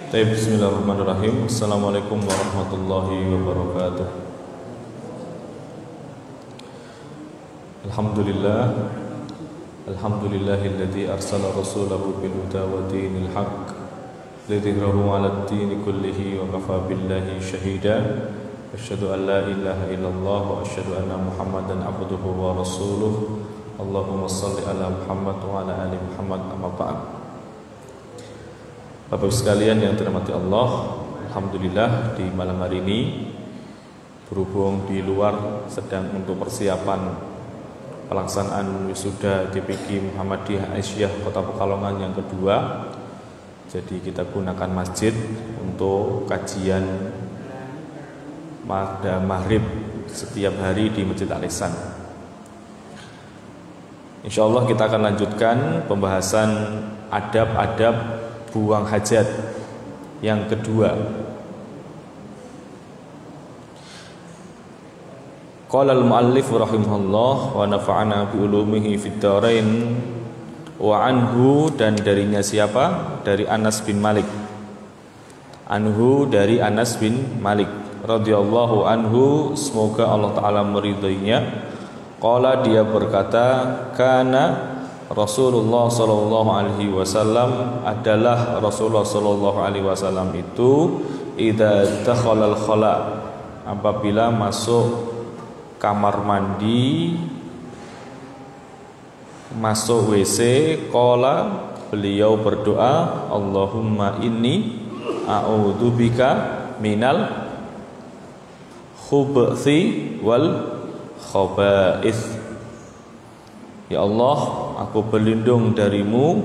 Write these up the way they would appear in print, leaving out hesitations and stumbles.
Bismillahirrahmanirrahim. Assalamualaikum warahmatullahi wabarakatuh. Alhamdulillahilladzi arsala rasulahu bil huda wa dinil haqq lidhhirahu 'alad dini kullihi wa kafa billahi shahida. Asyhadu an la ilaha illallah wa asyhadu anna Muhammadan abduhu wa rasuluh. Allahumma shalli ala Muhammad wa ala ali Muhammad. Amma ba'd. Bapak sekalian yang dirahmati Allah, alhamdulillah di malam hari ini berhubung di luar sedang untuk persiapan pelaksanaan wisuda DPG Muhammadiyah Aisyah Kota Pekalongan yang kedua. Jadi kita gunakan masjid untuk kajian pada maghrib setiap hari di Masjid Al-Ihsan. Insyaallah kita akan lanjutkan pembahasan adab-adab buang hajat yang kedua. Qala al-muallif rahimahullah wa nafa'ana bi ulumihi fid dharain. Wa anhu, dan darinya siapa? Dari Anas bin Malik. Anhu, dari Anas bin Malik radhiyallahu anhu, semoga Allah taala meridainya. Qala, dia berkata, kana Rasulullah sallallahu alaihi wasallam, adalah Rasulullah sallallahu alaihi wasallam itu idza dakhala al-khala, apabila masuk kamar mandi, masuk WC, qala, beliau berdoa, Allahumma inni a'udzubika minal khubuthi wal khaba'ith. Ya Allah, aku berlindung darimu,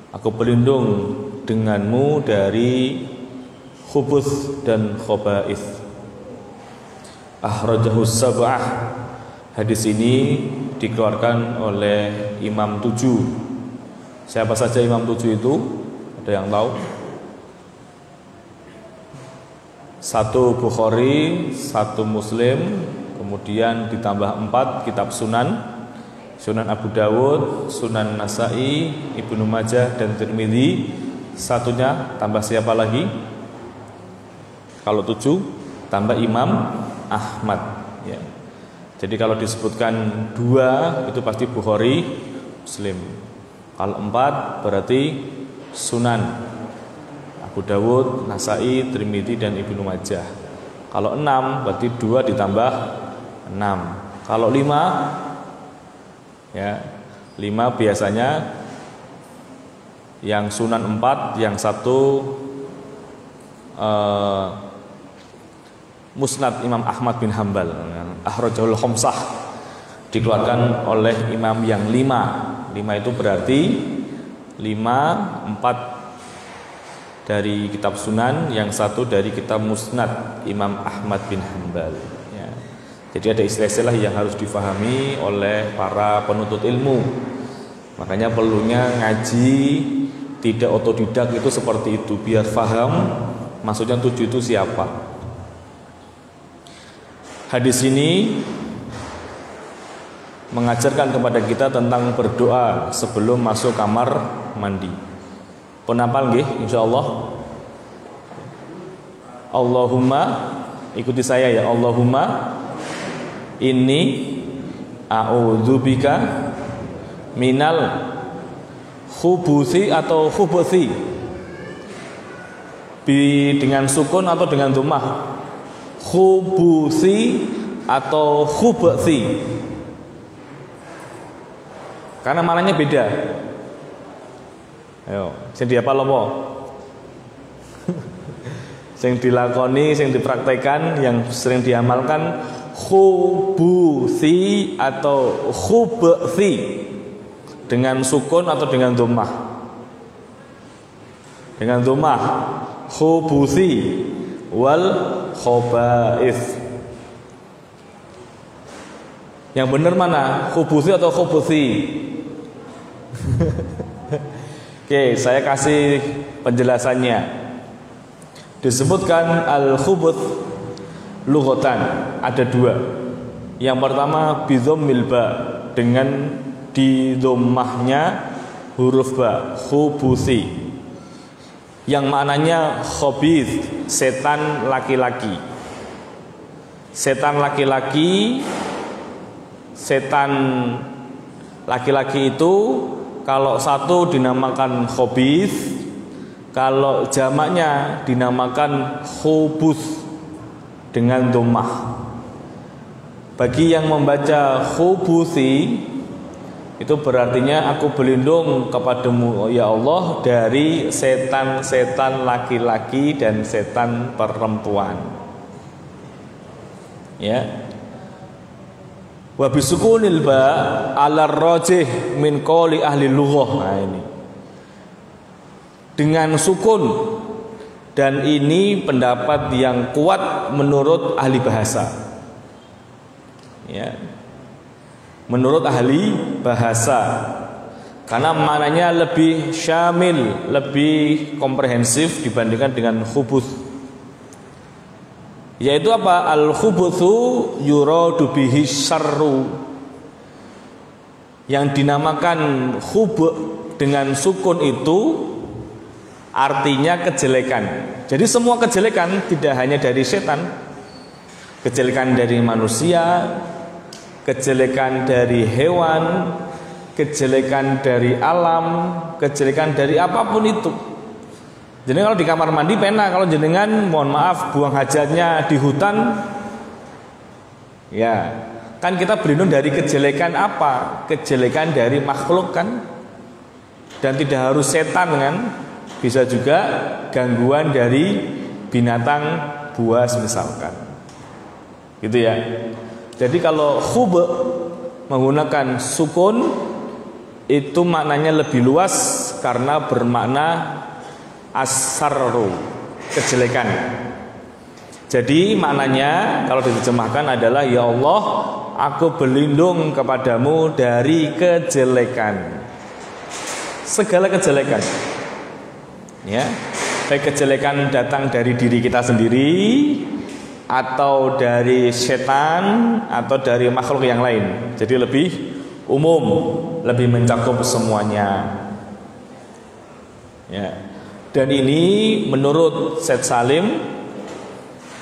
aku berlindung denganmu dari khubuth dan khaba'ith. Akhrajahu sab'ah. Hadis ini dikeluarkan oleh Imam 7. Siapa saja Imam 7 itu? Ada yang tahu? 1 Bukhari, 1 Muslim, kemudian ditambah 4 kitab Sunan, Sunan Abu Dawud, Sunan Nasai, Ibnu Majah, dan Tirmidzi. Satunya tambah siapa lagi? Kalau 7 tambah Imam Ahmad, ya. Jadi kalau disebutkan 2 itu pasti Bukhari, Muslim. Kalau 4 berarti Sunan Abu Dawud, Nasai, Tirmidzi, dan Ibnu Majah. Kalau 6 berarti 2 ditambah 6. Kalau 5, ya, 5 biasanya yang Sunan 4, yang 1 Musnad Imam Ahmad bin Hambal, Akhrajahul Khamsah, dikeluarkan oleh imam yang 5. 5 itu berarti 5, 4 dari kitab Sunan, yang 1 dari kitab Musnad Imam Ahmad bin Hambal, ya. Jadi ada istilah-istilah yang harus difahami oleh para penuntut ilmu. Makanya perlunya ngaji tidak otodidak itu seperti itu, biar paham maksudnya 7 itu siapa. Hadis ini mengajarkan kepada kita tentang berdoa sebelum masuk kamar mandi. Penapal nggih insyaallah. Allahumma, ikuti saya ya. Allahumma inni a'udzubika minal khubuthi atau khubuthi, dengan sukun atau dengan dhammah? Khubuthi atau khubuthi, karena maknanya beda. Ayo, sing dihafal apa? Sing dilakoni, sing dipraktekkan, yang sering diamalkan khubuthi atau khubuthi, dengan sukun atau dengan dhammah? Dengan dhammah, khubuthi wal khaba'ith. Yang benar mana? Khubuthi atau khubuthi? Oke, saya kasih penjelasannya. Disebutkan al-khubuth lughatan ada 2. Yang pertama bidhammil ba, dengan di dhammahnya huruf ba, khubuthi. yang maknanya khabith, setan laki-laki. Setan laki-laki, setan laki-laki itu kalau satu dinamakan khabith, kalau jamaknya dinamakan khubuth dengan dhammah. Bagi yang membaca khubuthi, itu berartinya aku berlindung kepadamu ya Allah dari setan-setan laki-laki dan setan perempuan. Ya. Wa bisukunil ba 'ala rajih min qouli ahli lughah. Nah ini. Dengan sukun, dan ini pendapat yang kuat menurut ahli bahasa. Ya. Menurut ahli bahasa, karena maknanya lebih syamil, lebih komprehensif dibandingkan dengan khubuth. Yaitu apa? Al-khubuthu yuradu bihi syarru. Yang dinamakan khubuth dengan sukun itu artinya kejelekan. Jadi semua kejelekan, tidak hanya dari setan, kejelekan dari manusia, kejelekan dari hewan, kejelekan dari alam, kejelekan dari apapun itu. Jadi kalau di kamar mandi pena, kalau jenengan mohon maaf buang hajatnya di hutan, ya kan kita berlindung dari kejelekan apa? Kejelekan dari makhluk kan, dan tidak harus setan kan, bisa juga gangguan dari binatang buas misalkan, gitu ya. Jadi kalau khub menggunakan sukun itu maknanya lebih luas karena bermakna as-sarru, kejelekan. Jadi maknanya kalau diterjemahkan adalah ya Allah, aku berlindung kepadamu dari kejelekan. Segala kejelekan. Ya. Baik kejelekan datang dari diri kita sendiri, atau dari setan, atau dari makhluk yang lain. Jadi lebih umum, lebih mencakup semuanya. Ya. Dan ini menurut Syed Salim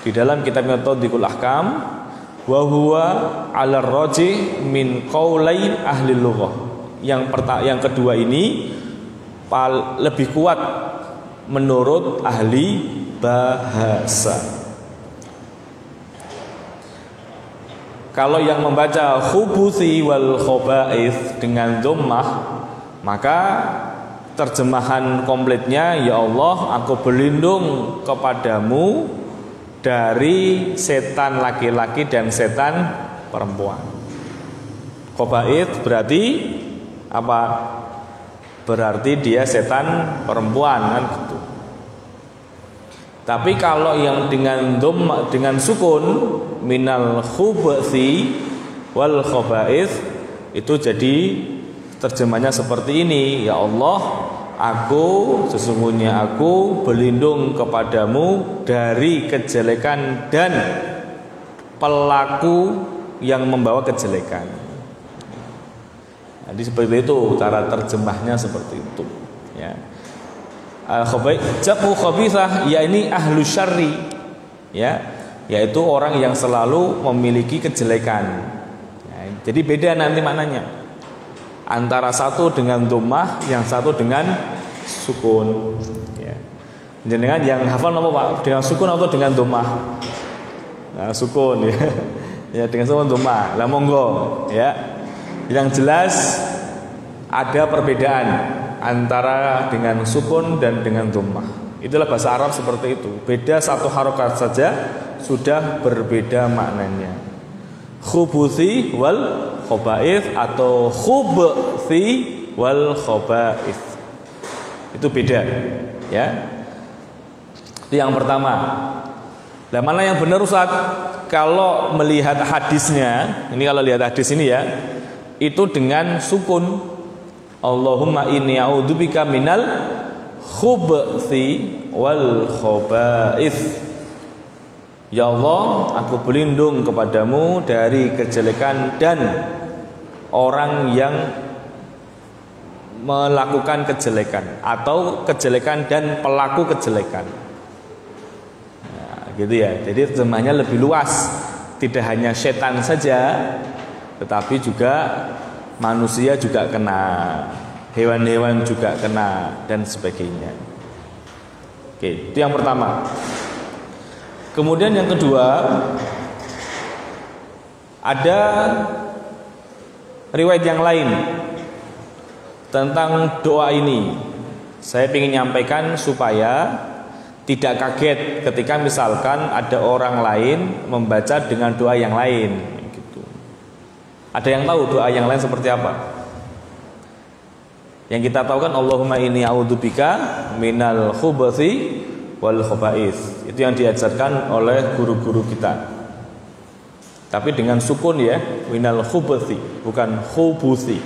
di dalam kitab Methodikul Ahkam, wa huwa 'ala rajih min qaulai ahli lughah. Yang kedua ini lebih kuat menurut ahli bahasa. Kalau yang membaca khubuthi wal khaba'ith dengan dhammah, maka terjemahan komplitnya ya Allah, aku berlindung kepadamu dari setan laki-laki dan setan perempuan. Khaba'ith berarti apa? Berarti dia setan perempuan kan gitu. Tapi kalau yang dengan dhammah, dengan sukun, minal khubuthi wal khaba'ith, itu jadi terjemahnya seperti ini, ya Allah, sesungguhnya aku berlindung kepadamu dari kejelekan dan pelaku yang membawa kejelekan. Jadi seperti itu cara terjemahnya, seperti itu. Ya. Jamu khabithah, ya ini ahlu syarri, ya, yaitu orang yang selalu memiliki kejelekan. Ya, jadi beda nanti maknanya. Antara satu dengan dhammah, yang satu dengan sukun. Ya. Jenengan yang hafal nama Pak, dengan sukun atau dengan dhammah? Nah, sukun ya. Ya dengan sukun dhammah. Lah monggo ya. Yang jelas ada perbedaan antara dengan sukun dan dengan dhammah. Itulah bahasa Arab seperti itu. Beda satu harokat saja sudah berbeda maknanya. Khubuthi wal khaba'ith atau khubthi wal khaba'ith, itu beda ya. Itu yang pertama. Nah, mana yang benar Ustaz? Kalau melihat hadisnya, ini kalau lihat hadis ini ya, itu dengan sukun. Allahumma inni a'udzubika minal khubthi wal khaba'ith. Ya Allah, aku berlindung kepadamu dari kejelekan dan orang yang melakukan kejelekan atau kejelekan dan pelaku kejelekan. Nah, gitu ya. Jadi terjemahnya lebih luas. Tidak hanya setan saja, tetapi juga manusia juga kena, hewan-hewan juga kena, dan sebagainya. Oke, itu yang pertama. Kemudian yang kedua, ada riwayat yang lain tentang doa ini. Saya ingin nyampaikan supaya tidak kaget ketika misalkan ada orang lain membaca dengan doa yang lain gitu. Ada yang tahu doa yang lain seperti apa? Yang kita tahu kan Allahumma inni a'udzubika minal khubuthi wal khaba'ith. Itu yang diajarkan oleh guru-guru kita. Tapi dengan sukun ya, minal khubuthi, bukan khubuthi.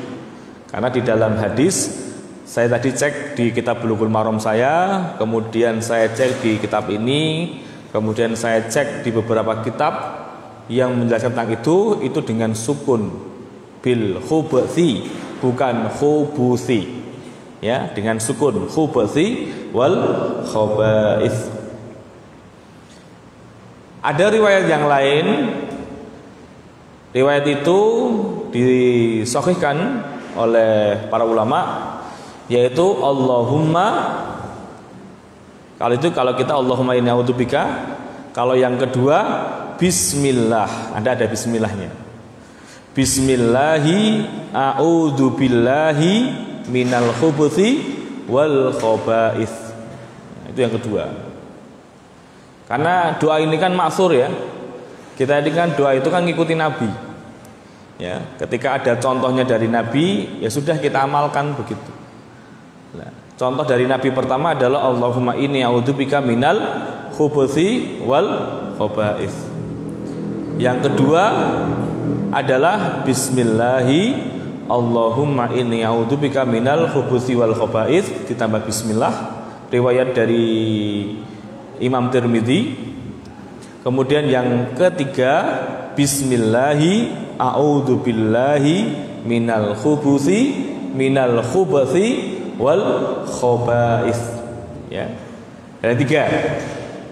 Karena di dalam hadis, saya tadi cek di kitab Bulughul Maram saya, kemudian saya cek di kitab ini, kemudian saya cek di beberapa kitab yang menjelaskan tentang itu dengan sukun bil khubuthi, bukan khubuthi. Ya, dengan sukun khubuthi wal khaba'ith. Ada riwayat yang lain. Riwayat itu disahihkan oleh para ulama, yaitu Allahumma. Kalau kita Allahumma inni a'udzubika. Kalau yang kedua bismillah. Ada bismillahnya. Bismillahi a'udzubillahi minal khubuthi wal khaba'ith. Itu yang kedua. Karena doa ini kan maksur ya. Kita ini kan doa itu kan ngikuti Nabi. Ya, ketika ada contohnya dari Nabi, ya sudah kita amalkan begitu. Nah, contoh dari Nabi pertama adalah Allahumma inni a'udzubika minal khubuthi wal khaba'ith. Yang kedua adalah bismillahi Allahumma inni a'udzubika minal khubuthi wal khaba'ith, ditambah bismillah, riwayat dari Imam Tirmidzi. Kemudian yang ketiga bismillahi a'udzubillahi minal khubuthi wal khaba'ith. Ya. Ada tiga.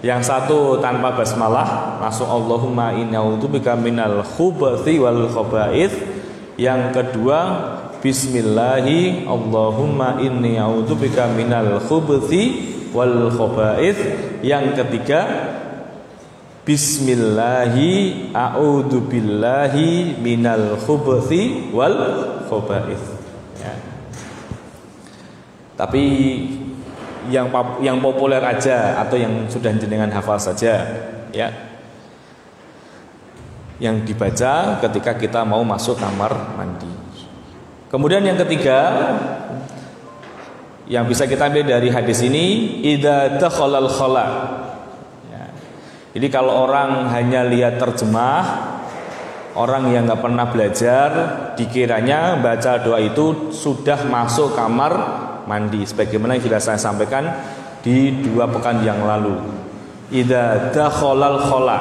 Yang satu tanpa basmalah, langsung Allahumma inni a'udzubika minal khubuthi wal khaba'ith. Yang kedua bismillahi Allahumma inni a'udzubika minal khubuthi wal khaba'ith. Yang ketiga bismillahi a'udzubillahi minal khubuthi wal khaba'ith. Ya. Tapi yang populer aja atau yang sudah jenengan hafal saja ya, yang dibaca ketika kita mau masuk kamar mandi. Kemudian yang ketiga yang bisa kita ambil dari hadis ini, idza dakhalal khala. Ya. Jadi kalau orang hanya lihat terjemah, orang yang nggak pernah belajar, dikiranya baca doa itu sudah masuk kamar mandi, sebagaimana yang sudah saya sampaikan di 2 pekan yang lalu. Idza dakhalal khala.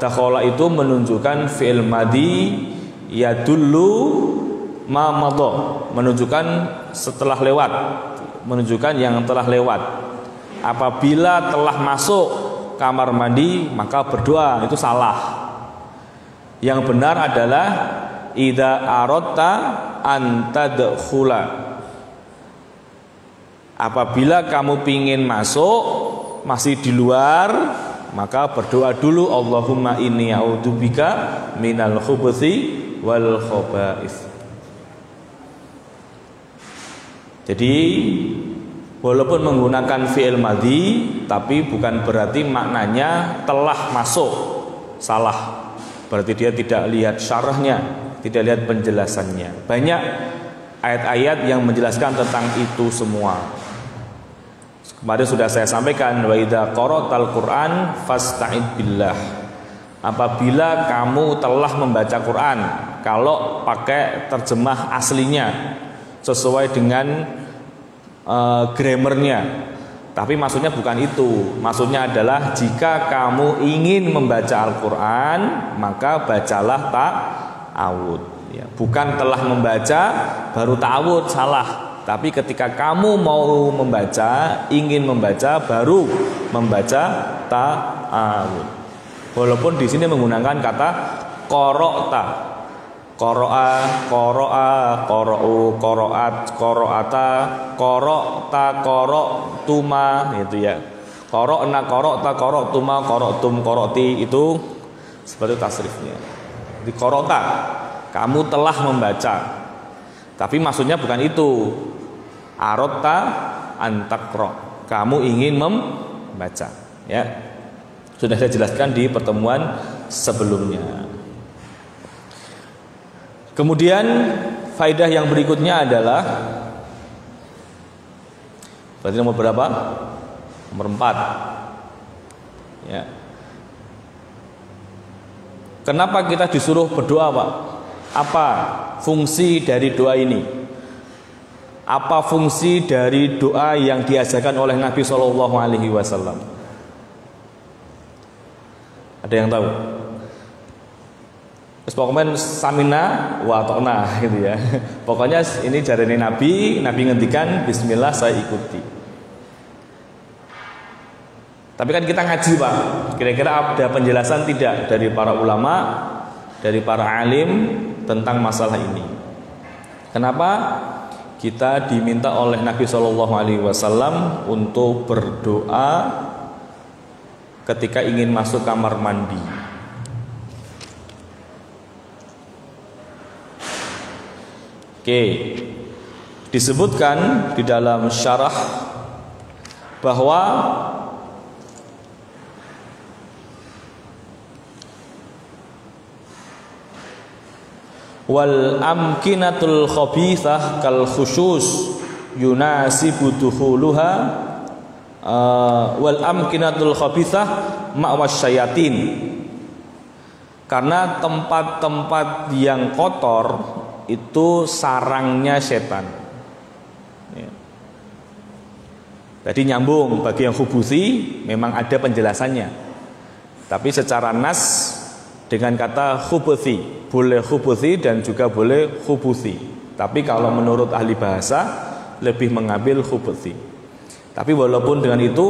Dakhala itu menunjukkan fi'il madhi yadullu ma madha, menunjukkan setelah lewat, menunjukkan yang telah lewat. Apabila telah masuk kamar mandi maka berdoa, itu salah. Yang benar adalah idza aradta an tadkhula. Apabila kamu pingin masuk masih di luar, maka berdoa dulu Allahumma inni a'udzubika minal khubuthi wal khaba'ith. Jadi walaupun menggunakan fi'il madhi, tapi bukan berarti maknanya telah masuk. Salah. Berarti dia tidak lihat syarahnya, tidak lihat penjelasannya. Banyak ayat-ayat yang menjelaskan tentang itu semua. Kemarin sudah saya sampaikan, wa idza qara'tal Qur'an fasta'id billah. Apabila kamu telah membaca Quran, kalau pakai terjemah aslinya sesuai dengan grammarnya. Tapi maksudnya bukan itu. Maksudnya adalah jika kamu ingin membaca Al-Quran, maka bacalah ta'awud. Ya, bukan telah membaca baru ta'awud, salah. Tapi ketika kamu mau membaca, ingin membaca, baru membaca ta'awud. Walaupun di sini menggunakan kata qara'ta. Qara'a, qara'a, qara'u, qara'at, qara'ata, qara'ta, qara'tuma, gitu ya. Qara'na, qara'ta, qara'tuma, qara'tum, qara'ti, itu seperti tasrifnya. Di qara'ta, kamu telah membaca. Tapi maksudnya bukan itu. Aratta antakro, kamu ingin membaca, ya. Sudah saya jelaskan di pertemuan sebelumnya. Kemudian faedah yang berikutnya adalah, berarti nomor berapa? Nomor 4. Ya. Kenapa kita disuruh berdoa, Pak? Apa fungsi dari doa ini? Apa fungsi dari doa yang diajarkan oleh Nabi Shallallahu Alaihi Wasallam? Ada yang tahu? Terus pokoknya samina wa ta'na gitu ya. Pokoknya ini jarane Nabi ngendikan Bismillah saya ikuti. Tapi kan kita ngaji, Pak. Kira-kira ada penjelasan tidak dari para ulama, dari para alim tentang masalah ini? Kenapa kita diminta oleh Nabi Shallallahu Alaihi Wasallam untuk berdoa ketika ingin masuk kamar mandi? Oke, disebutkan di dalam syarah bahwa wal amkinatul khabithah kal khusus yunasibu dukhuluha wal amkinatul khabithah ma'was syayatin, karena tempat-tempat yang kotor itu sarangnya setan. Ya. Jadi nyambung, bagi yang khubuthi memang ada penjelasannya, tapi secara nas dengan kata khubuthi, boleh khubuthi dan juga boleh khubuthi. Tapi kalau menurut ahli bahasa lebih mengambil khubuthi. Tapi walaupun dengan itu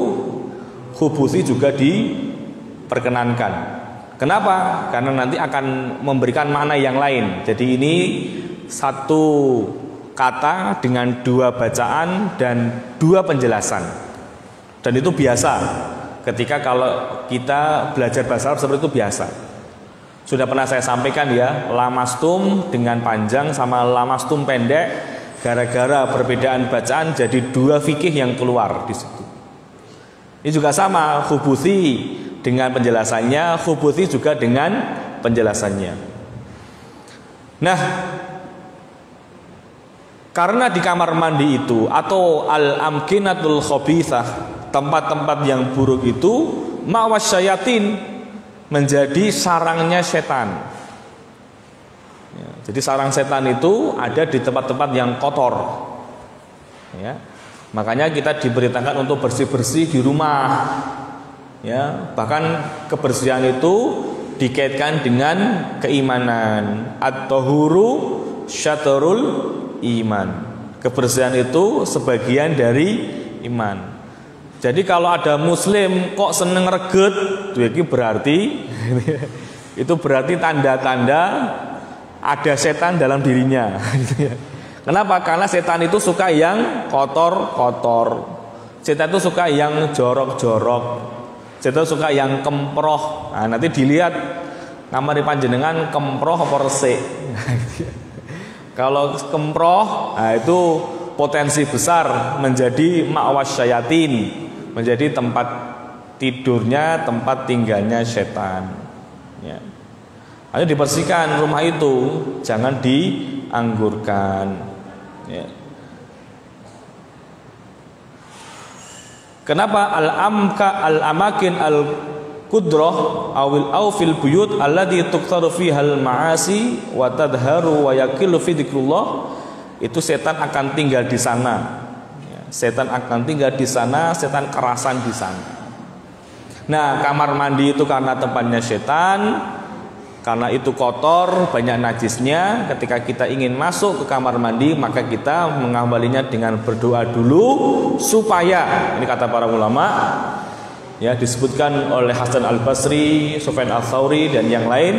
khubuthi juga diperkenankan. Kenapa? Karena nanti akan memberikan makna yang lain. Jadi ini satu kata dengan dua bacaan dan dua penjelasan. Dan itu biasa. Ketika kalau kita belajar bahasa Arab seperti itu biasa. Sudah pernah saya sampaikan ya, lamastum dengan panjang sama lamastum pendek, gara-gara perbedaan bacaan jadi dua fikih yang keluar di situ. Ini juga sama, khubuthi dengan penjelasannya, khubuthi juga dengan penjelasannya. Nah, karena di kamar mandi itu atau al-amkinatul khabithah, tempat-tempat yang buruk itu, ma'was syayatin, menjadi sarangnya setan. Ya, jadi sarang setan itu ada di tempat-tempat yang kotor. Ya, makanya kita diberitakan untuk bersih-bersih di rumah. Ya, bahkan kebersihan itu dikaitkan dengan keimanan. At-tahuru syatrul iman. Kebersihan itu sebagian dari iman. Jadi kalau ada muslim kok seneng reget, itu berarti itu berarti tanda-tanda ada setan dalam dirinya. Kenapa? Karena setan itu suka yang kotor-kotor. Setan itu suka yang jorok-jorok. Setan suka yang kemproh. Nah, nanti dilihat kamar panjenengan kemproh apa resik. Kalau kemproh, nah itu potensi besar menjadi ma'was syayatin, menjadi tempat tidurnya, tempat tinggalnya setan. Ya. Ayo dibersihkan rumah itu, jangan dianggurkan. Ya. Kenapa al-amakin al-qudrah awil awfil buyut alladhi tuqtaru fiha al-ma'asi wa tadharu wa yaqilu fi dzikrullah, itu setan akan tinggal di sana. Setan akan tinggal di sana, setan kerasan di sana. Nah, kamar mandi itu karena tempatnya setan, Karena itu kotor, banyak najisnya. Ketika kita ingin masuk ke kamar mandi, maka kita mengawalinya dengan berdoa dulu supaya, ini kata para ulama, ya, disebutkan oleh Hasan Al-Basri, Sufyan Ats-Tsauri dan yang lain,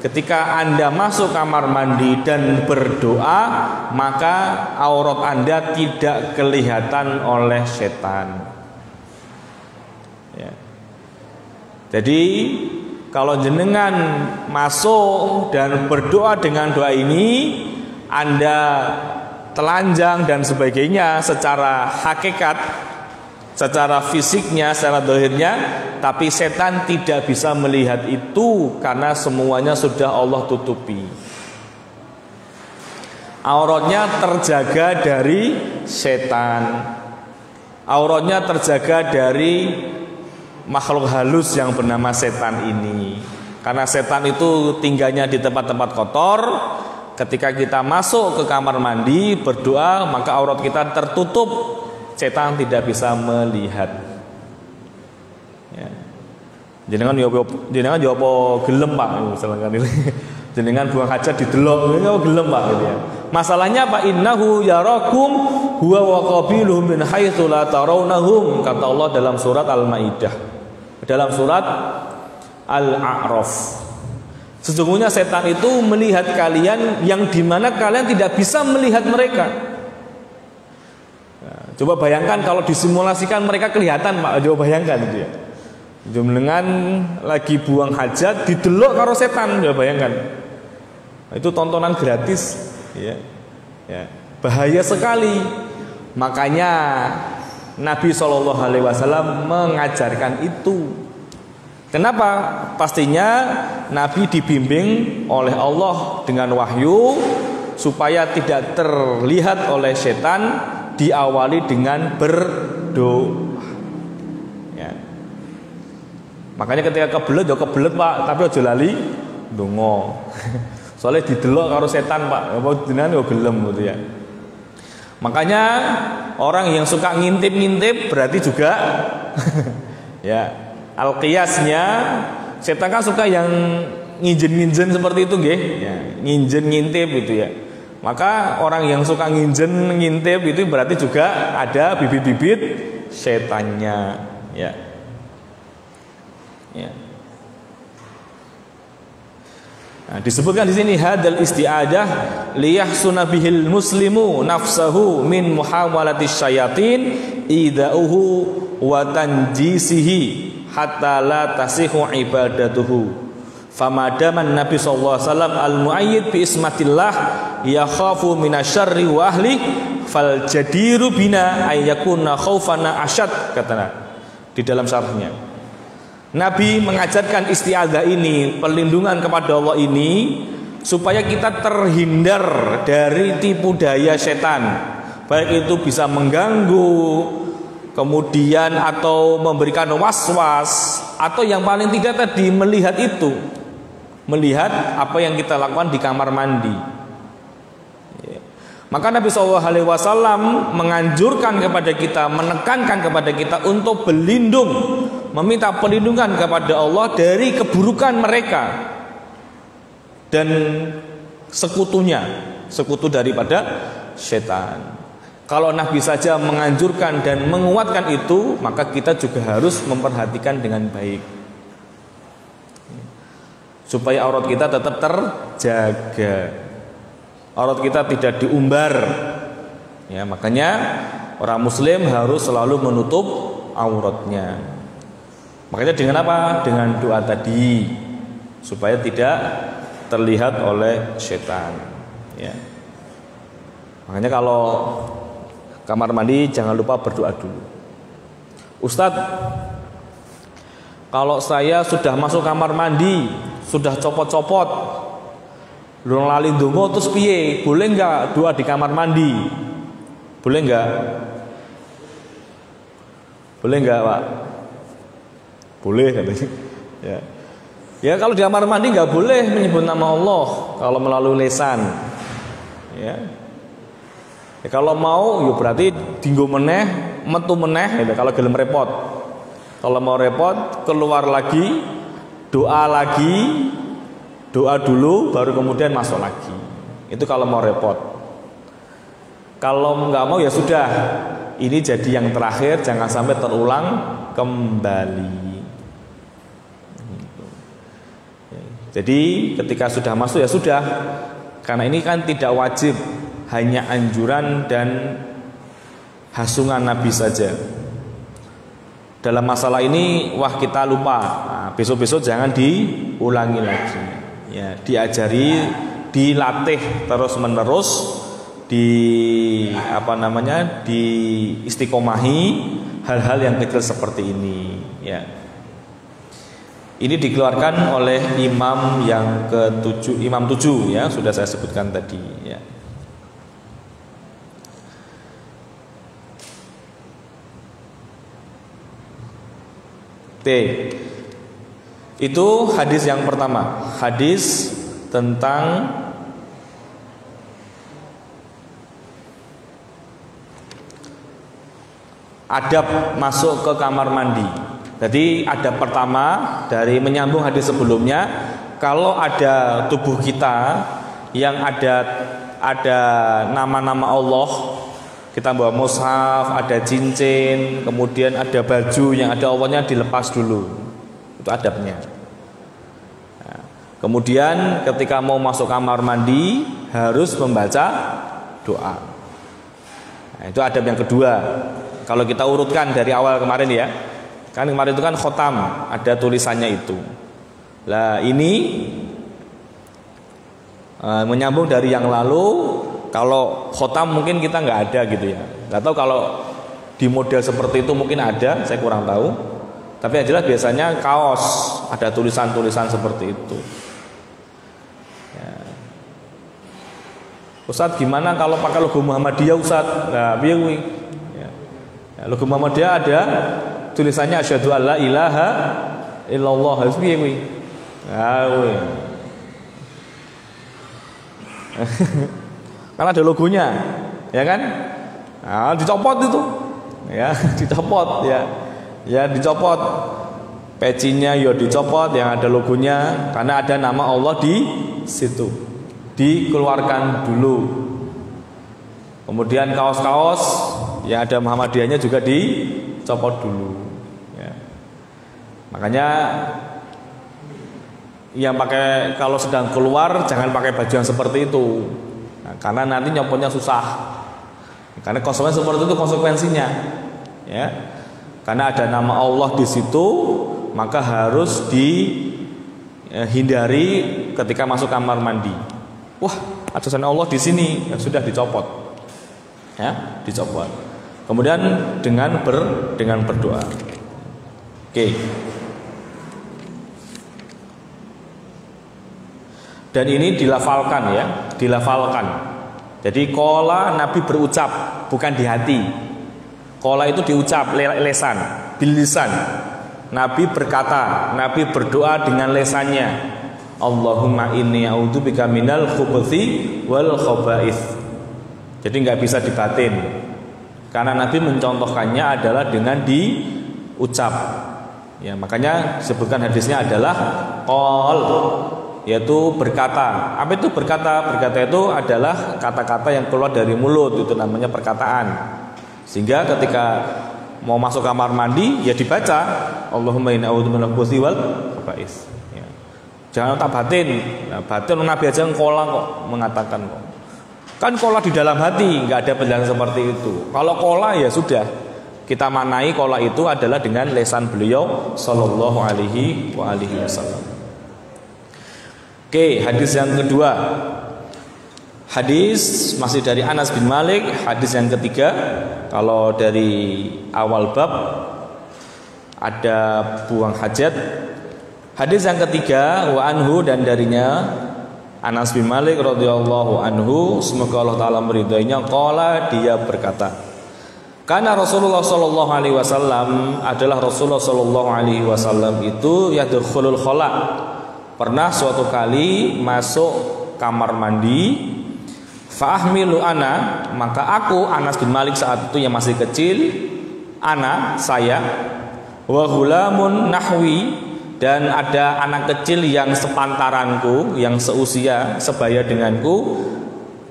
ketika Anda masuk kamar mandi dan berdoa, maka aurat Anda tidak kelihatan oleh setan. Ya. Jadi kalau jenengan masuk dan berdoa dengan doa ini, Anda telanjang dan sebagainya secara hakikat, secara fisiknya, secara dohirnya, tapi setan tidak bisa melihat itu karena semuanya sudah Allah tutupi. Auratnya terjaga dari setan, auratnya terjaga dari makhluk halus yang bernama setan ini. Karena setan itu tinggalnya di tempat-tempat kotor. Ketika kita masuk ke kamar mandi berdoa, maka aurat kita tertutup, setan tidak bisa melihat. Ya. Jenengan yo apa gelem Pak, misalkan ini. Jenengan buang hajat didelok, yo gelem Pak gitu ya. Masalahnya Pak, innahu yarakum huwa wa qabiluhum min haitsu la tarawnahum, kata Allah dalam surat Al-Maidah. Dalam surat Al-A'raf, sesungguhnya setan itu melihat kalian yang dimana kalian tidak bisa melihat mereka. Nah, coba bayangkan kalau disimulasikan mereka kelihatan Pak, coba bayangkan itu ya. Dengan lagi buang hajat didelok karo setan, coba bayangkan. Nah, itu tontonan gratis ya. Ya, bahaya sekali. Makanya Nabi SAW mengajarkan itu. Kenapa? Pastinya Nabi dibimbing oleh Allah dengan wahyu supaya tidak terlihat oleh setan, diawali dengan berdoa. Ya. Makanya ketika kebelet, ya kebelet Pak, tapi aja lali donga. Soalnya didelok karo setan Pak, apa jenengan yo gelem gitu ya. Makanya orang yang suka ngintip-ngintip berarti juga ya, al-qiyasnya setan kan suka yang nginjen-nginjen seperti itu nggih, ya, nginjen ngintip gitu ya. Maka orang yang suka nginjen ngintip itu berarti juga ada bibit-bibit setannya, ya. Ya. Nah, disebutkan di sini hadal isti'adah liyahsuna bihil muslimu nafsahu min muhawalati syayatin idauhu wa tanjisihi hatta la tasihu ibadatuhu. Famadaman Nabi sallallahu alaihi wasallam al-muayyid bi ismatillah yakhafu minasyarri wa ahli fal jadiru bina ay yakuna khaufana asyad, katanya di dalam syarahnya. Nabi mengajarkan isti'adzah ini, perlindungan kepada Allah ini, supaya kita terhindar dari tipu daya setan. Baik itu bisa mengganggu, kemudian atau memberikan was-was, atau yang paling tidak tadi melihat itu, melihat apa yang kita lakukan di kamar mandi. Maka Nabi SAW menganjurkan kepada kita, menekankan kepada kita untuk berlindung, meminta perlindungan kepada Allah dari keburukan mereka dan sekutunya, sekutu daripada setan. Kalau Nabi saja menganjurkan dan menguatkan itu, maka kita juga harus memperhatikan dengan baik supaya aurat kita tetap terjaga, aurat kita tidak diumbar. Ya, makanya orang muslim harus selalu menutup auratnya. Makanya dengan apa? Dengan doa tadi, supaya tidak terlihat oleh setan. Ya. Makanya kalau kamar mandi jangan lupa berdoa dulu. Ustadz, kalau saya sudah masuk kamar mandi, sudah copot-copot, belum lali ndonga, terus piye? Boleh enggak doa di kamar mandi? Boleh enggak? Boleh enggak, Pak? Boleh katanya. Ya. Ya, kalau di kamar mandi enggak boleh menyebut nama Allah kalau melalui lisan. Ya. Ya, kalau mau ya berarti dinggo meneh, metu meneh, ya, kalau gelem repot. Kalau mau repot, keluar lagi, doa lagi, Doa dulu baru kemudian masuk lagi. Itu kalau mau repot. Kalau nggak mau ya sudah. Ini jadi yang terakhir, jangan sampai terulang kembali. Jadi ketika sudah masuk ya sudah. Karena ini kan tidak wajib, hanya anjuran dan hasungan Nabi saja. Dalam masalah ini wah kita lupa. Nah, besok-besok jangan diulangi lagi. Ya, diajari, dilatih terus-menerus, istiqomahi hal-hal yang kecil seperti ini. Ya. Ini dikeluarkan oleh imam yang ke-7, imam 7 ya, sudah saya sebutkan tadi. Ya. T. Itu hadis yang pertama, hadis tentang adab masuk ke kamar mandi. Jadi adab pertama dari menyambung hadis sebelumnya, kalau ada tubuh kita yang ada nama-nama Allah, kita bawa mushaf, ada cincin, kemudian ada baju yang ada Allahnya, dilepas dulu. Itu adabnya. Nah, kemudian ketika mau masuk kamar mandi harus membaca doa. Nah, itu adab yang kedua. Kalau kita urutkan dari awal kemarin ya, kan kemarin itu kan khotam, ada tulisannya itu. Lah ini menyambung dari yang lalu. Kalau khotam mungkin kita nggak ada gitu ya. Nggak tahu kalau di model seperti itu mungkin ada, saya kurang tahu. Tapi yang jelas biasanya kaos ada tulisan-tulisan seperti itu. Ya. Ustadz gimana kalau pakai logo Muhammadiyah Ustadz? Nah, biar ya. Logo Muhammadiyah ada tulisannya asyhadu alla ilaha illallah. Harus piye kuwi? Karena ada logonya, ya kan? Nah, dicopot itu, ya, dicopot, ya dicopot. Pecinya ya dicopot, yang ada logonya, karena ada nama Allah di situ. Dikeluarkan dulu. Kemudian kaos-kaos yang ada Muhammadiyahnya juga dicopot dulu. Ya. Makanya yang pakai kalau sedang keluar jangan pakai baju yang seperti itu. Nah, karena nanti nyopotnya susah. Karena konsekuensi seperti itu konsekuensinya, ya. Karena ada nama Allah di situ, maka harus dihindari ketika masuk kamar mandi. Wah, ada nama Allah di sini, ya sudah dicopot, ya, dicopot. Kemudian dengan berdoa. Oke. Dan ini dilafalkan ya, dilafalkan. Jadi qala Nabi berucap, bukan di hati. Qala itu diucap lesan, bilisan. Nabi berkata, Nabi berdoa dengan lesannya. Allahumma inni a'udzubika minal khubuthi wal khaba'ith. Jadi nggak bisa dibatin. Karena Nabi mencontohkannya adalah dengan diucap. Ya, makanya disebutkan hadisnya adalah qol, yaitu berkata. Apa itu berkata? Berkata itu adalah kata-kata yang keluar dari mulut, itu namanya perkataan. Sehingga ketika mau masuk kamar mandi ya dibaca Allahumma inna a'udzubika minal khubuthi wal khaba'ith. Ya. Jangan tak batin. Nah, batin Nabi aja kola kok mengatakan kok. Kan kola di dalam hati, nggak ada penjelasan seperti itu. Kalau kola ya sudah kita manai kola itu adalah dengan lesan beliau sallallahu alaihi wasallam. Oke, hadis yang kedua. Hadis masih dari Anas bin Malik, hadis yang ketiga. Kalau dari awal bab ada buang hajat. Hadis yang ketiga, wa anhu, dan darinya Anas bin Malik radhiyallahu anhu, semoga Allah taala meridainya, qala, dia berkata, karena Rasulullah sallallahu alaihi wasallam, adalah Rasulullah sallallahu alaihi wasallam itu yadkhulul khala, pernah suatu kali masuk kamar mandi, fa'ahmilu ana, maka aku Anas bin Malik saat itu yang masih kecil, ana, saya, wa ghulamun nahwi, dan ada anak kecil yang sepantaranku, yang seusia sebaya denganku,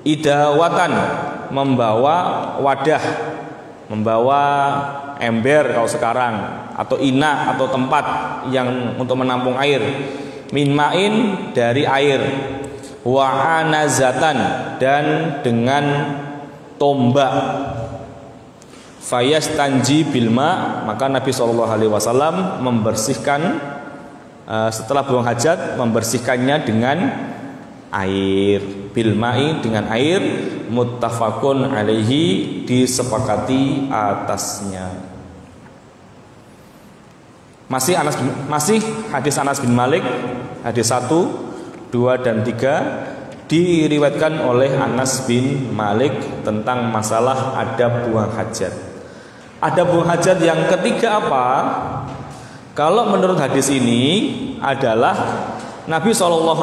idawatan, membawa wadah, membawa ember kalau sekarang, atau ina atau tempat yang untuk menampung air, min ma'in, dari air, wa anazatan, dan dengan tombak, fayastanji bilma, maka Nabi SAW membersihkan setelah buang hajat, membersihkannya dengan air, bilma'i, dengan air, muttafaqun alaihi, disepakati atasnya. Masih hadis Anas bin Malik, hadis 1, 2 dan 3, diriwayatkan oleh Anas bin Malik tentang masalah adab buang hajat. Adab buang hajat yang ketiga apa? Kalau menurut hadis ini adalah Nabi SAW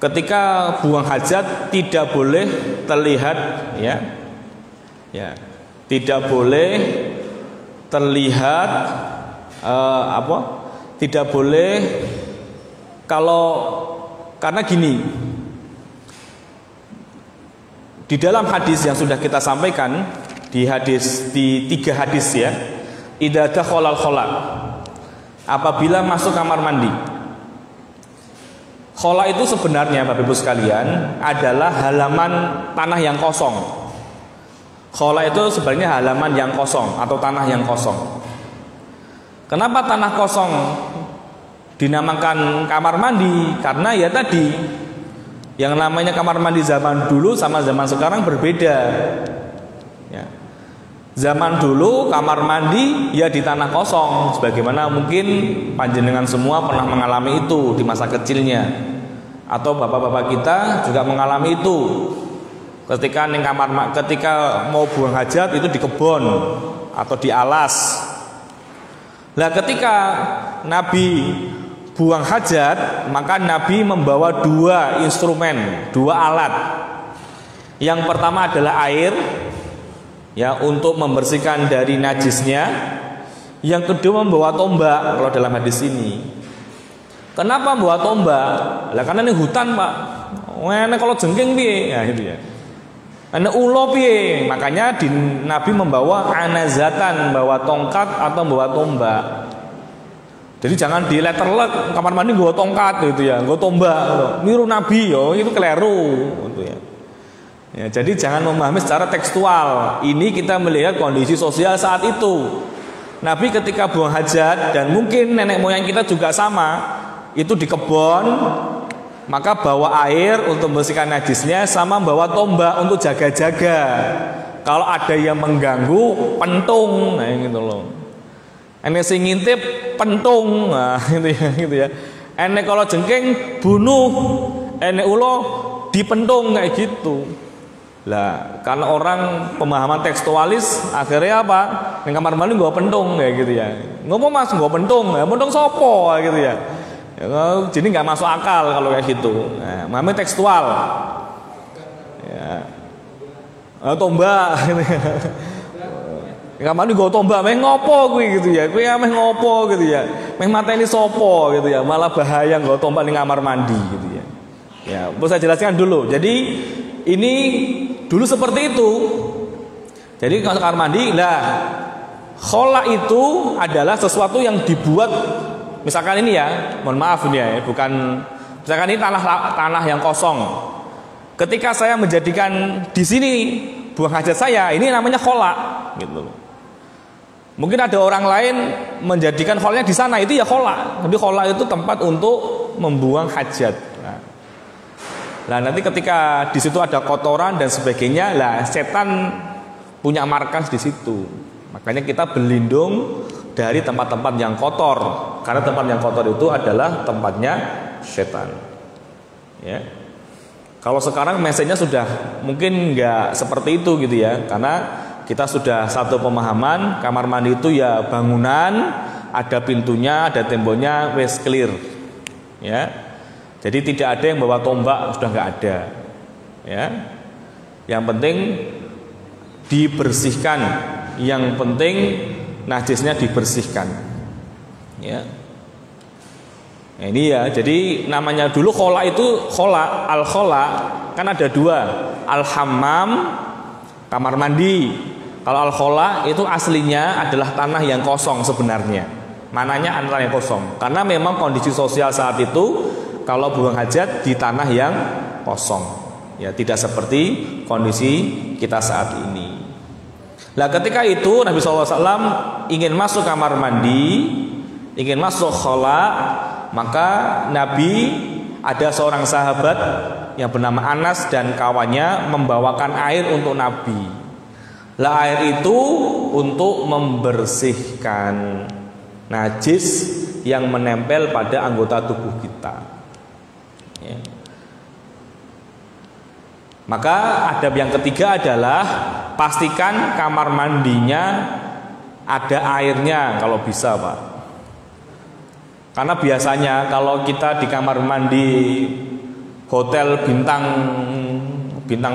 ketika buang hajat tidak boleh terlihat, tidak boleh terlihat tidak boleh, karena gini, di dalam hadis yang sudah kita sampaikan, di 3 hadis ya, idza dakhalal khala, apabila masuk kamar mandi. Khala itu sebenarnya Bapak Ibu sekalian adalah halaman tanah yang kosong. Khala itu sebenarnya halaman yang kosong atau tanah yang kosong. Kenapa tanah kosong dinamakan kamar mandi? Karena ya tadi, yang namanya kamar mandi zaman dulu sama zaman sekarang berbeda. Ya. Zaman dulu kamar mandi ya di tanah kosong, sebagaimana mungkin panjenengan semua pernah mengalami itu di masa kecilnya, atau bapak-bapak kita juga mengalami itu. Ketika mau buang hajat itu di kebun atau di alas. Nah, ketika Nabi buang hajat, maka Nabi membawa 2 instrumen, 2 alat. Yang pertama adalah air, ya, untuk membersihkan dari najisnya. Yang kedua membawa tombak kalau dalam hadis ini. Kenapa membawa tombak? Lah karena ini hutan, Pak. Wene kalau jengking piye? Ya gitu ya. Ana ulo piye? Makanya Nabi membawa anazatan, bawa tongkat atau bawa tombak. Jadi jangan di letterlek kamar mandi nggawa tongkat gitu ya, nggawa tombak gitu. Niru Nabi yo, itu keliru gitu ya. Ya, jadi jangan memahami secara tekstual. Ini kita melihat kondisi sosial saat itu. Nabi ketika buang hajat, dan mungkin nenek moyang kita juga sama, itu di kebun, maka bawa air untuk membersihkan najisnya, sama bawa tombak untuk jaga-jaga. Kalau ada yang mengganggu, pentung, nah gitu loh. Enek sing ngintip, pentung, nah gitu ya. Enek kalau jengking, bunuh. Enek ulo, dipentung kayak gitu. Lah, karena orang pemahaman tekstualis, akhirnya apa? Yang kamar mandi gua pentung kayak gitu ya. Ngomong Mas, gua pentung, ya pentung sopo gitu ya. Jadi nggak masuk akal kalau kayak gitu. Nah, mami tekstual. Ya. Tombak. Kamar ini gue tombak, meh ngopo gue gitu ya. Gue meh ngopo gitu ya. Meh mata ini sopo gitu ya. Malah bahaya gue tombak di kamar mandi gitu ya. Ya, perlu saya jelaskan dulu. Jadi ini dulu seperti itu. Jadi kalau kamar mandi, lah khola itu adalah sesuatu yang dibuat. Misalkan ini ya, mohon maaf ini ya, bukan, misalkan ini tanah yang kosong. Ketika saya menjadikan di sini buang hajat saya, ini namanya khola, gitu. Mungkin ada orang lain menjadikan kholanya di sana, itu ya khola. Tapi khola itu tempat untuk membuang hajat. Nah, nanti ketika di situ ada kotoran dan sebagainya, lah setan punya markas di situ. Makanya kita berlindung dari tempat-tempat yang kotor, karena tempat yang kotor itu adalah tempatnya setan. Ya. Kalau sekarang mesejnya sudah mungkin nggak seperti itu gitu ya, karena kita sudah satu pemahaman kamar mandi itu ya bangunan, ada pintunya, ada temboknya, wes clear. Ya. Jadi tidak ada yang bawa tombak, sudah nggak ada. Ya. Yang penting dibersihkan, yang penting najisnya dibersihkan. Ya. Nah, ini ya, jadi namanya dulu khola itu al-khola kan ada dua, al-hammam kamar mandi. Kalau al-khola itu aslinya adalah tanah yang kosong sebenarnya. Mananya antara yang kosong. Karena memang kondisi sosial saat itu kalau buang hajat di tanah yang kosong. Ya, tidak seperti kondisi kita saat ini. Nah, ketika itu Nabi SAW ingin masuk kamar mandi, ingin masuk khola, maka Nabi ada seorang sahabat yang bernama Anas dan kawannya membawakan air untuk Nabi. Lah air itu untuk membersihkan najis yang menempel pada anggota tubuh kita. Ya. Maka adab yang ketiga adalah pastikan kamar mandinya ada airnya kalau bisa, Pak. Karena biasanya kalau kita di kamar mandi hotel bintang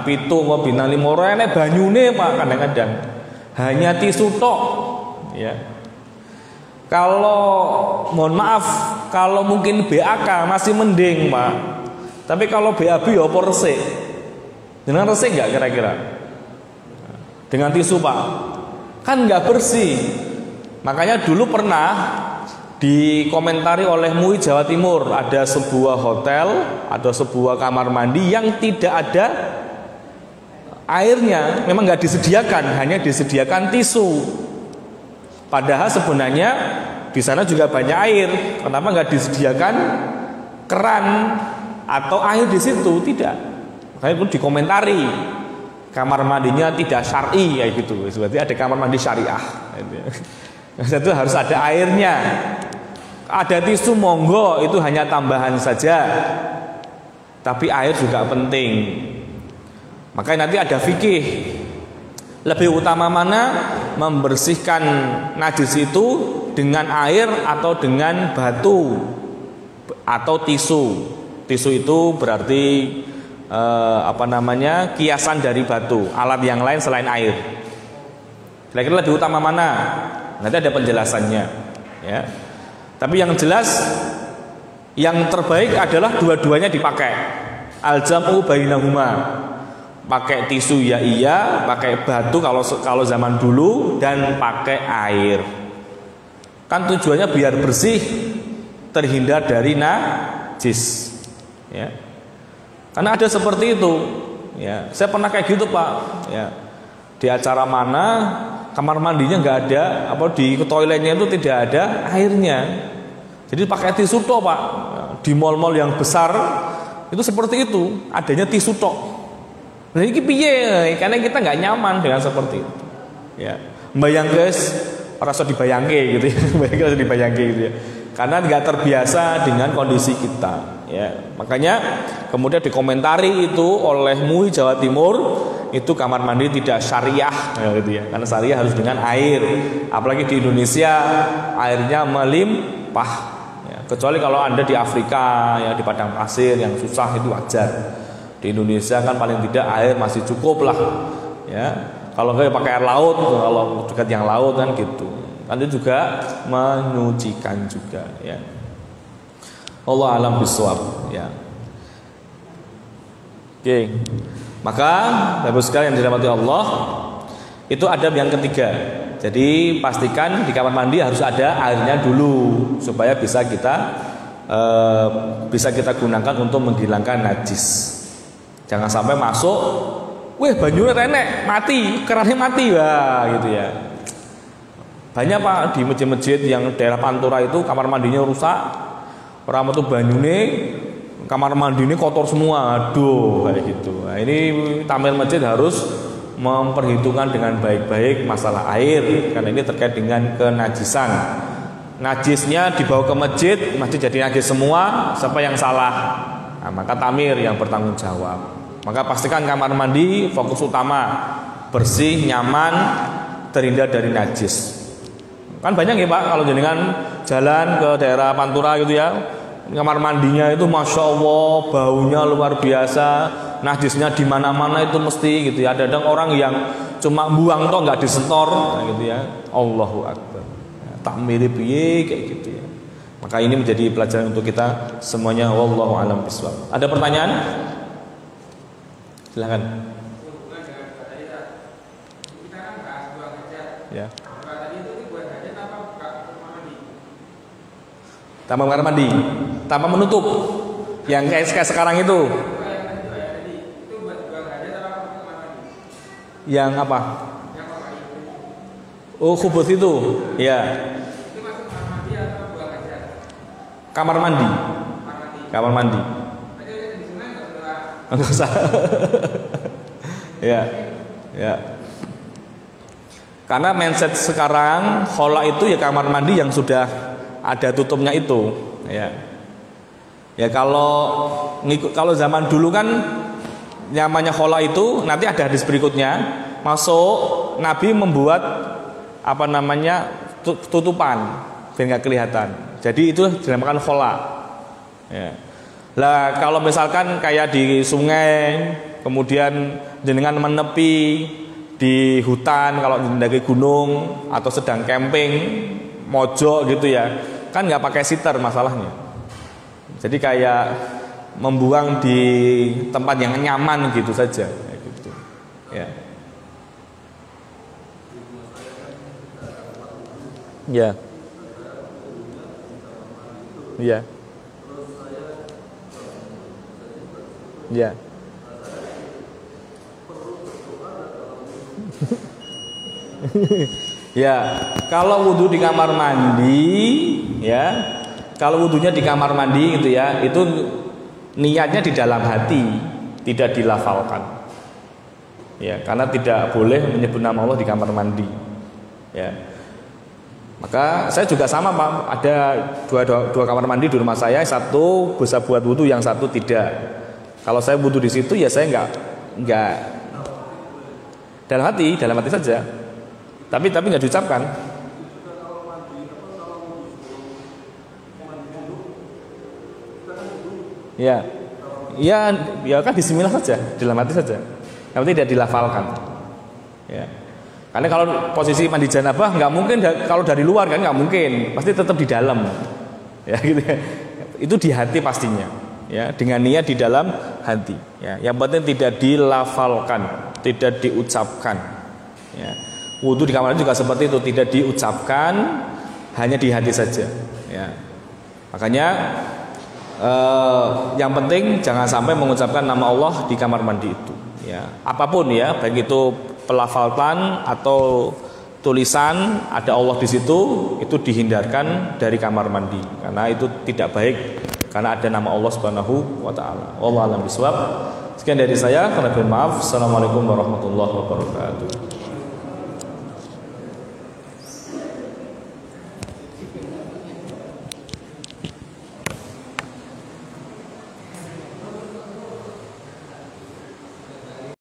pitu atau bintang 5 rene banyune, Pak, kadang-kadang hanya tisu tok. Ya. Kalau mohon maaf, kalau mungkin BAK masih mending, Pak. Tapi kalau BAB ya apa resik? Dengan resik nggak kira-kira? Dengan tisu, Pak, kan nggak bersih. Makanya dulu pernah dikomentari oleh MUI Jawa Timur, ada sebuah hotel atau sebuah kamar mandi yang tidak ada airnya, memang nggak disediakan, hanya disediakan tisu. Padahal sebenarnya di sana juga banyak air. Kenapa nggak disediakan keran atau air di situ? Tidak. Makanya pun dikomentari kamar mandinya tidak syar'i, kayak gitu. Berarti ada kamar mandi syariah. Itu harus ada airnya. Ada tisu monggo, itu hanya tambahan saja. Tapi air juga penting. Makanya nanti ada fikih. Lebih utama mana membersihkan najis itu dengan air atau dengan batu atau tisu. Tisu itu berarti kiasan dari batu, alat yang lain selain air. Kira-kira lebih utama mana? Nanti ada penjelasannya, ya. Tapi yang jelas yang terbaik adalah dua-duanya dipakai. Al-jam'u bainahuma. Pakai tisu ya iya, pakai batu kalau zaman dulu, dan pakai air. Kan tujuannya biar bersih, terhindar dari najis. Ya. Karena ada seperti itu. Ya, saya pernah kayak gitu, Pak. Ya. Di acara mana kamar mandinya nggak ada, di toiletnya itu tidak ada airnya. Jadi pakai tisu tok, Pak. Di mal-mal yang besar itu seperti itu, adanya tisu tok. Nah ini piye? Karena kita nggak nyaman dengan seperti itu. Ya, bayang guys, rasa dibayangke gitu ya, dibayangke gitu ya. Karena nggak terbiasa dengan kondisi kita. Ya, makanya kemudian dikomentari itu oleh MUI Jawa Timur, itu kamar mandi tidak syariah, gitu ya. Karena syariah harus dengan air. Apalagi di Indonesia airnya melimpah. Ya, kecuali kalau Anda di Afrika, ya di padang pasir yang susah itu wajar. Di Indonesia kan paling tidak air masih cukup lah, ya. Kalau nggak pakai air laut, kalau dekat yang laut kan gitu. Nanti juga menyucikan juga, ya. Allah alam biswab, ya. Oke. Maka Bapak sekalian yang dirahmati Allah, itu adab yang ketiga. Jadi pastikan di kamar mandi harus ada airnya dulu supaya bisa kita gunakan untuk menghilangkan najis. Jangan sampai masuk, banyunya renek, mati, kerannya mati, wah gitu ya. Banyak, Pak, di masjid-masjid yang daerah Pantura itu kamar mandinya rusak. Orang itu banyune, kamar mandi ini kotor semua, aduh kayak gitu. Nah, ini tamir masjid harus memperhitungkan dengan baik-baik masalah air, karena ini terkait dengan kenajisan. Najisnya dibawa ke masjid, masjid jadi najis semua, siapa yang salah? Nah, maka tamir yang bertanggung jawab. Maka pastikan kamar mandi fokus utama bersih, nyaman, terhindar dari najis. Kan banyak ya, Pak, kalau jenengan jalan ke daerah Pantura gitu ya, kamar mandinya itu masya Allah baunya luar biasa, najisnya di mana-mana itu mesti gitu ya. Ada orang yang cuma buang toh nggak disetor, gitu ya. Allahu Akbar. Tak mirip piye kayak gitu ya. Maka ini menjadi pelajaran untuk kita semuanya. Wallahu a'lam bishawab. Ada pertanyaan? Silakan. Ya. Tanpa kamar mandi, tanpa menutup, yang kayak sekarang itu. Yang apa? Oh, khubus itu, ya. Kamar mandi. Kamar mandi. Enggak usah. Ya, ya. Karena mindset sekarang khola itu ya kamar mandi yang sudah ada tutupnya itu, ya. Ya kalau zaman dulu kan namanya khola itu nanti ada hadis berikutnya masuk Nabi membuat apa namanya tutupan biar nggak kelihatan. Jadi itu dinamakan khola. Ya. Lah kalau misalkan kayak di sungai, kemudian jenengan menepi di hutan, kalau mendaki gunung atau sedang camping, mojok gitu ya, kan nggak pakai siter masalahnya. Jadi kayak membuang di tempat yang nyaman gitu saja, gitu. Ya. Ya. Ya. Ya. Ya, kalau wudhu di kamar mandi, ya, kalau wudhunya di kamar mandi gitu ya, itu niatnya di dalam hati, tidak dilafalkan. Ya, karena tidak boleh menyebut nama Allah di kamar mandi. Ya. Maka saya juga sama, Pak. Ada dua kamar mandi di rumah saya, satu bisa buat wudhu, yang satu tidak. Kalau saya wudhu di situ ya saya nggak dalam hati saja. Tapi nggak diucapkan. Ya, ya kan bismillah saja, dalam hati saja. Yang tidak dilafalkan. Ya. Karena kalau posisi mandi janabah nggak mungkin, kalau dari luar kan nggak mungkin, pasti tetap di dalam. Ya gitu ya. Itu di hati pastinya. Ya, dengan niat di dalam hati. Ya, yang penting tidak dilafalkan, tidak diucapkan. Ya. Wudhu di kamar juga seperti itu, tidak diucapkan, hanya di hati saja. Ya. Makanya yang penting jangan sampai mengucapkan nama Allah di kamar mandi itu. Ya. Apapun ya, baik itu pelafalkan atau tulisan ada Allah di situ, itu dihindarkan dari kamar mandi karena itu tidak baik, karena ada nama Allah Subhanahu wa taala. Wallahu a'lam bishawab. Sekian dari saya, kurang lebih maaf. Assalamualaikum warahmatullahi wabarakatuh.